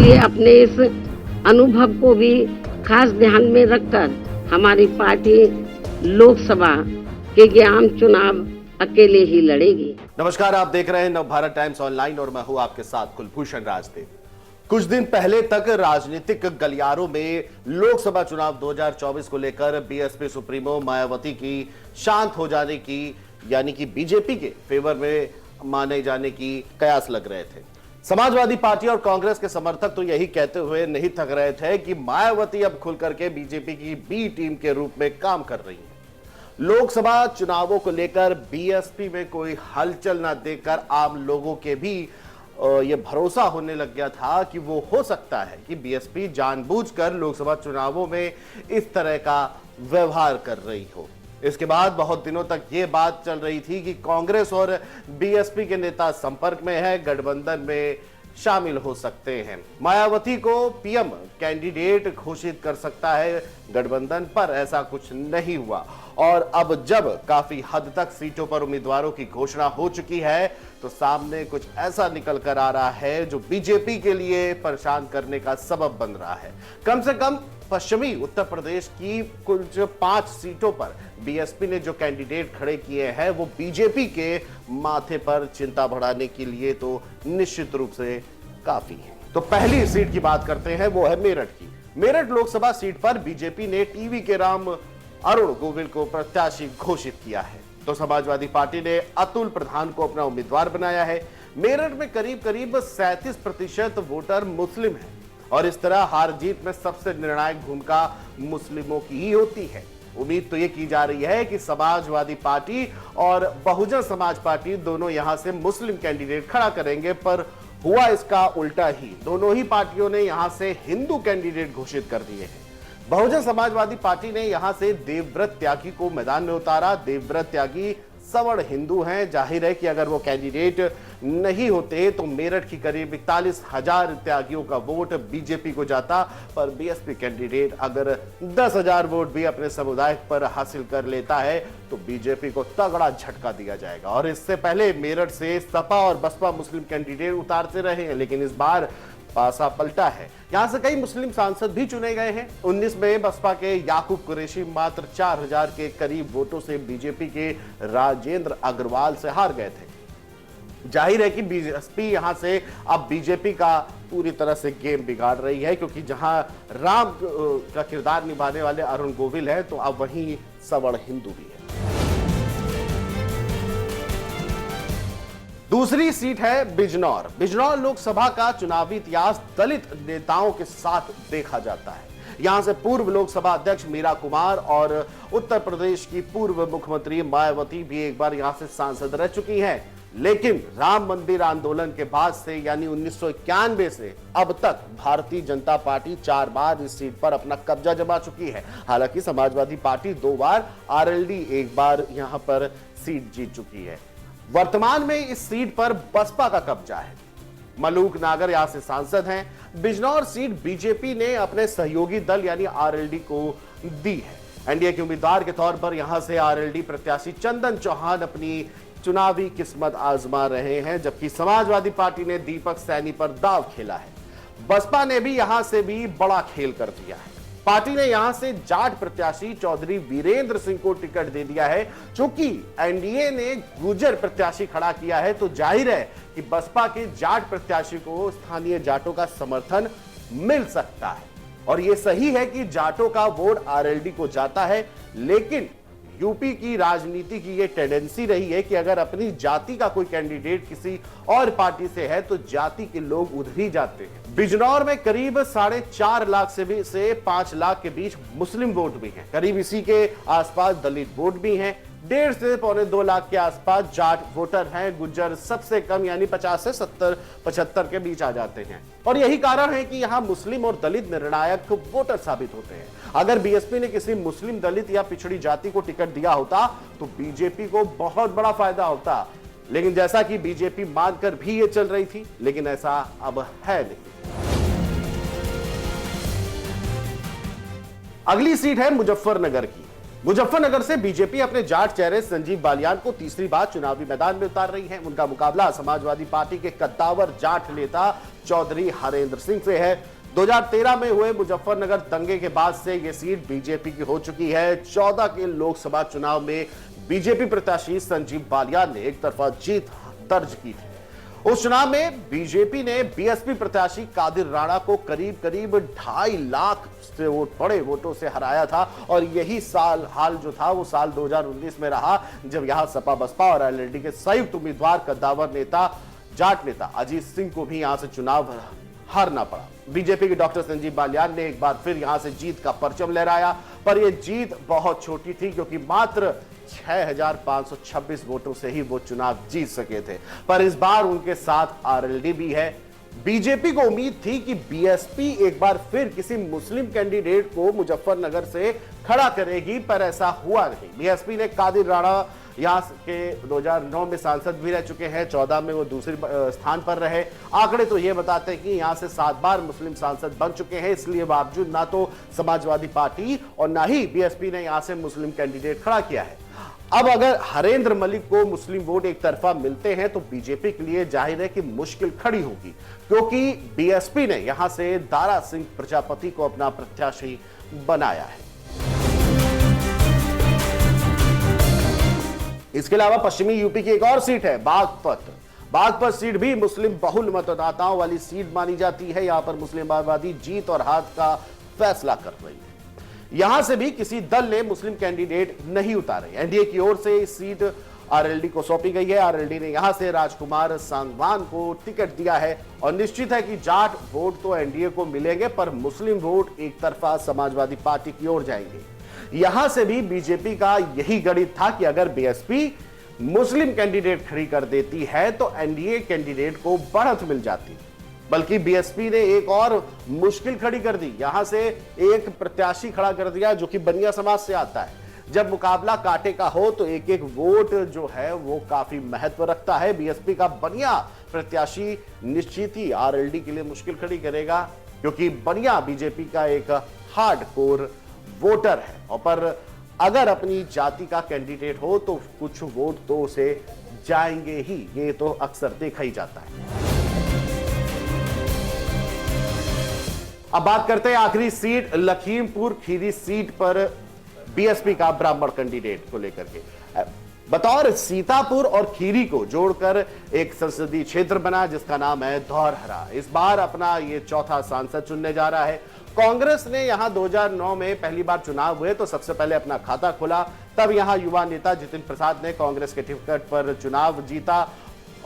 इसलिए अपने इस अनुभव को भी खास ध्यान में रखकर हमारी पार्टी लोकसभा के आम चुनाव अकेले ही लड़ेगी। नमस्कार, आप देख रहे हैं नवभारत टाइम्स ऑनलाइन और मैं हूं आपके साथ कुलभूषण राजदेव। कुछ दिन पहले तक राजनीतिक गलियारों में लोकसभा चुनाव 2024 को लेकर बीएसपी सुप्रीमो मायावती की शांत हो जाने की यानी कि बीजेपी के फेवर में माने जाने की कयास लग रहे थे। समाजवादी पार्टी और कांग्रेस के समर्थक तो यही कहते हुए नहीं थक रहे थे कि मायावती अब खुल करके बीजेपी की बी टीम के रूप में काम कर रही है। लोकसभा चुनावों को लेकर बीएसपी में कोई हलचल न देखकर आम लोगों के भी ये भरोसा होने लग गया था कि वो हो सकता है कि बीएसपी जानबूझकर लोकसभा चुनावों में इस तरह का व्यवहार कर रही हो। इसके बाद बहुत दिनों तक ये बात चल रही थी कि कांग्रेस और बीएसपी के नेता संपर्क में है, गठबंधन में शामिल हो सकते हैं, मायावती को पीएम कैंडिडेट घोषित कर सकता है गठबंधन, पर ऐसा कुछ नहीं हुआ। और अब जब काफी हद तक सीटों पर उम्मीदवारों की घोषणा हो चुकी है तो सामने कुछ ऐसा निकल कर आ रहा है जो बीजेपी के लिए परेशान करने का सबब बन रहा है। कम से कम पश्चिमी उत्तर प्रदेश की कुछ 5 सीटों पर बीएसपी ने जो कैंडिडेट खड़े किए हैं वो बीजेपी के माथे पर चिंता बढ़ाने के लिए तो निश्चित रूप से काफी है। तो पहली सीट की बात करते हैं, वो है मेरठ की। मेरठ लोकसभा सीट पर बीजेपी ने टीवी के राम अरुण गोविल को प्रत्याशी घोषित किया है तो समाजवादी पार्टी ने अतुल प्रधान को अपना उम्मीदवार बनाया है। मेरठ में करीब 37% वोटर मुस्लिम हैं और इस तरह हार जीत में सबसे निर्णायक भूमिका मुस्लिमों की ही होती है। उम्मीद तो ये की जा रही है कि समाजवादी पार्टी और बहुजन समाज पार्टी दोनों यहां से मुस्लिम कैंडिडेट खड़ा करेंगे, पर हुआ इसका उल्टा ही। दोनों ही पार्टियों ने यहां से हिंदू कैंडिडेट घोषित कर दिए हैं। बहुजन समाजवादी पार्टी ने यहां से देवव्रत त्यागी को मैदान में उतारा। देवव्रत त्यागी सवर्ण हिंदू हैं, जाहिर है कि अगर वो कैंडिडेट नहीं होते तो मेरठ की करीब 41,000 त्यागियों का वोट बीजेपी को जाता, पर बीएसपी कैंडिडेट अगर 10,000 वोट भी अपने समुदाय पर हासिल कर लेता है तो बीजेपी को तगड़ा झटका दिया जाएगा। और इससे पहले मेरठ से सपा और बसपा मुस्लिम कैंडिडेट उतारते रहे हैं, लेकिन इस बार पासा पलटा है। यहां से कई मुस्लिम सांसद भी चुने गए हैं। 19 में बसपा के याकूब कुरैशी मात्र 4,000 के करीब वोटों से बीजेपी के राजेंद्र अग्रवाल से हार गए थे। जाहिर है कि बीएसपी यहां से अब बीजेपी का पूरी तरह से गेम बिगाड़ रही है, क्योंकि जहां राम का किरदार निभाने वाले अरुण गोविल है तो अब वहीं सवर्ण हिंदू भी है। दूसरी सीट है बिजनौर। बिजनौर लोकसभा का चुनावी इतिहास दलित नेताओं के साथ देखा जाता है। यहां से पूर्व लोकसभा अध्यक्ष मीरा कुमार और उत्तर प्रदेश की पूर्व मुख्यमंत्री मायावती भी एक बार यहां से सांसद रह चुकी हैं, लेकिन राम मंदिर आंदोलन के बाद से यानी 1991 से अब तक भारतीय जनता पार्टी 4 बार इस सीट पर अपना कब्जा जमा चुकी है। हालांकि समाजवादी पार्टी 2 बार, आरएलडी 1 बार यहां पर सीट जीत चुकी है। वर्तमान में इस सीट पर बसपा का कब्जा है। मलूक नागर यहां से सांसद हैं। बिजनौर सीट बीजेपी ने अपने सहयोगी दल यानी आरएलडी को दी है। एनडीए के उम्मीदवार के तौर पर यहां से आरएलडी प्रत्याशी चंदन चौहान अपनी चुनावी किस्मत आजमा रहे हैं, जबकि समाजवादी पार्टी ने दीपक सैनी पर दांव खेला है। बसपा ने भी यहां से भी बड़ा खेल कर दिया है। पार्टी ने यहां से जाट प्रत्याशी चौधरी वीरेंद्र सिंह को टिकट दे दिया है। चूंकि एनडीए ने गुर्जर प्रत्याशी खड़ा किया है तो जाहिर है कि बसपा के जाट प्रत्याशी को स्थानीय जाटों का समर्थन मिल सकता है। और यह सही है कि जाटों का वोट आरएलडी को जाता है, लेकिन यूपी की राजनीति की यह टेंडेंसी रही है कि अगर अपनी जाति का कोई कैंडिडेट किसी और पार्टी से है तो जाति के लोग उधर ही जाते हैं। बिजनौर में करीब 4.5 लाख से 5 लाख के बीच मुस्लिम वोट भी हैं। करीब इसी के आसपास दलित वोट भी हैं। 1.5 से पौने 2 लाख के आसपास जाट वोटर हैं। गुज्जर सबसे कम यानी 50 से 70-75 के बीच आ जाते हैं। और यही कारण है कि यहाँ मुस्लिम और दलित निर्णायक वोटर साबित होते हैं। अगर बीएसपी ने किसी मुस्लिम, दलित या पिछड़ी जाति को टिकट दिया होता तो बीजेपी को बहुत बड़ा फायदा होता, लेकिन जैसा कि बीजेपी मानकर भी ये चल रही थी, लेकिन ऐसा अब है नहीं। अगली सीट है मुजफ्फरनगर की। मुजफ्फरनगर से बीजेपी अपने जाट चेहरे संजीव बालियान को तीसरी बार चुनावी मैदान में उतार रही है। उनका मुकाबला समाजवादी पार्टी के कद्दावर जाट नेता चौधरी हरेंद्र सिंह से है। 2013 में हुए मुजफ्फरनगर दंगे के बाद से यह सीट बीजेपी की हो चुकी है। 14 के लोकसभा चुनाव में बीजेपी प्रत्याशी संजीव बालियान ने एक तरफा जीत दर्ज की थी। उस चुनाव में बीजेपी ने बीएसपी प्रत्याशी कादिर राणा को करीब 2.5 लाख से बड़े वोटों से हराया था और यही हाल जो था वो साल 2019 में रहा, जब यहां सपा बसपा और एलएलडी के संयुक्त उम्मीदवार कद्दावर नेता जाट नेता अजीत सिंह को भी यहां से चुनाव हारना पड़ा। बीजेपी के डॉक्टर संजीव बालियान ने एक बार फिर यहां से जीत का परचम लहराया, पर यह जीत बहुत छोटी थी क्योंकि मात्र 6,526 वोटों से ही वो चुनाव जीत सके थे। पर इस बार उनके साथ आरएलडी भी है। बीजेपी को उम्मीद थी कि बीएसपी एक बार फिर किसी मुस्लिम कैंडिडेट को मुजफ्फरनगर से खड़ा करेगी, पर ऐसा हुआ नहीं। बीएसपी ने कादिर राणा यहां के 2009 में सांसद भी रह चुके हैं, 14 में वो दूसरे स्थान पर रहे। आंकड़े तो ये बताते हैं कि यहां से 7 बार मुस्लिम सांसद बन चुके हैं। इसलिए बावजूद ना तो समाजवादी पार्टी और ना ही बीएसपी ने यहां से मुस्लिम कैंडिडेट खड़ा किया है। अब अगर हरेंद्र मलिक को मुस्लिम वोट एक तरफा मिलते हैं तो बीजेपी के लिए जाहिर है कि मुश्किल खड़ी होगी, क्योंकि बीएसपी ने यहां से दारा सिंह प्रजापति को अपना प्रत्याशी बनाया है। इसके अलावा पश्चिमी यूपी की एक और सीट है बागपत सीट भी मुस्लिम बहुल मतदाताओं वाली सीट मानी जाती है। यहां पर मुस्लिम माओवादी जीत और हार का फैसला कर रही है। यहां से भी किसी दल ने मुस्लिम कैंडिडेट नहीं उतारे। एनडीए की ओर से इस सीट आरएलडी को सौंपी गई है। आरएलडी ने यहां से राजकुमार सांगवान को टिकट दिया है और निश्चित है कि जाट वोट तो एनडीए को मिलेंगे, पर मुस्लिम वोट एक तरफा समाजवादी पार्टी की ओर जाएंगे। यहां से भी बीजेपी का यही गणित था कि अगर बीएसपी मुस्लिम कैंडिडेट खड़ी कर देती है तो एनडीए कैंडिडेट को बढ़त मिल जाती। बल्कि बीएसपी ने एक और मुश्किल खड़ी कर दी, यहां से एक प्रत्याशी खड़ा कर दिया जो कि बनिया समाज से आता है। जब मुकाबला कांटे का हो तो एक एक वोट जो है वो काफी महत्व रखता है। बीएसपी का बनिया प्रत्याशी निश्चित ही आरएलडी के लिए मुश्किल खड़ी करेगा, क्योंकि बनिया बीजेपी का एक हार्डकोर वोटर है और पर अगर अपनी जाति का कैंडिडेट हो तो कुछ वोट तो उसे जाएंगे ही, ये तो अक्सर देखा ही जाता है। अब बात करते हैं आखिरी सीट लखीमपुर खीरी सीट पर बीएसपी का ब्राह्मण कैंडिडेट को लेकर के। बतौर सीतापुर और खीरी को जोड़कर एक संसदीय क्षेत्र बना जिसका नाम है धौरहरा। इस बार अपना ये चौथा सांसद चुनने जा रहा है। कांग्रेस ने यहां 2009 में पहली बार चुनाव हुए तो सबसे पहले अपना खाता खोला। तब यहां युवा नेता जितिन प्रसाद ने कांग्रेस के टिकट पर चुनाव जीता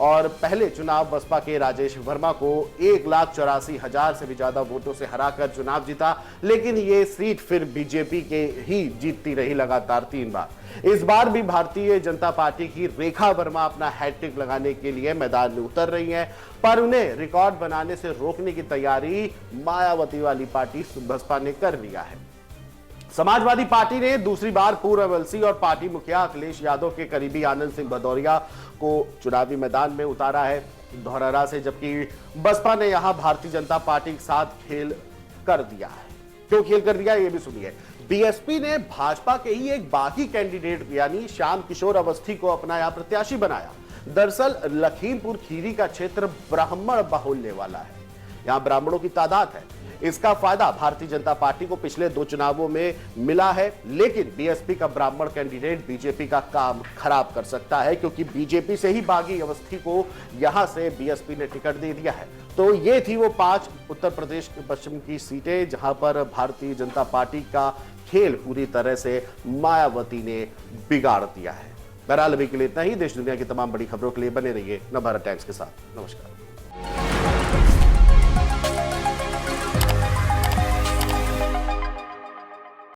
और पहले चुनाव बसपा के राजेश वर्मा को 1,84,000 से भी ज्यादा वोटों से हराकर चुनाव जीता। लेकिन ये सीट फिर बीजेपी के ही जीतती रही लगातार 3 बार। इस बार भी भारतीय जनता पार्टी की रेखा वर्मा अपना हैट्रिक लगाने के लिए मैदान में उतर रही हैं, पर उन्हें रिकॉर्ड बनाने से रोकने की तैयारी मायावती वाली पार्टी बसपा ने कर लिया है। समाजवादी पार्टी ने दूसरी बार पूर्व एमएलसी और पार्टी मुखिया अखिलेश यादव के करीबी आनंद सिंह भदौरिया को चुनावी मैदान में उतारा है धौरहरा से, जबकि बसपा ने यहां भारतीय जनता पार्टी के साथ खेल कर दिया है। क्यों खेल कर दिया ये भी सुनिए। बीएसपी ने भाजपा के ही एक बागी कैंडिडेट यानी श्याम किशोर अवस्थी को अपना यहां प्रत्याशी बनाया। दरअसल लखीमपुर खीरी का क्षेत्र ब्राह्मण बाहुल्य वाला है, यहां ब्राह्मणों की तादाद है। इसका फायदा भारतीय जनता पार्टी को पिछले 2 चुनावों में मिला है, लेकिन बीएसपी का ब्राह्मण कैंडिडेट बीजेपी का काम खराब कर सकता है, क्योंकि बीजेपी से ही बागी अवस्थी को यहां से बीएसपी ने टिकट दे दिया है। तो ये थी वो 5 उत्तर प्रदेश के पश्चिम की सीटें जहां पर भारतीय जनता पार्टी का खेल पूरी तरह से मायावती ने बिगाड़ दिया है। बहरहाल अभी के लिए इतना ही। देश दुनिया की तमाम बड़ी खबरों के लिए बने रहिए नवभारत टाइम्स के साथ। नमस्कार।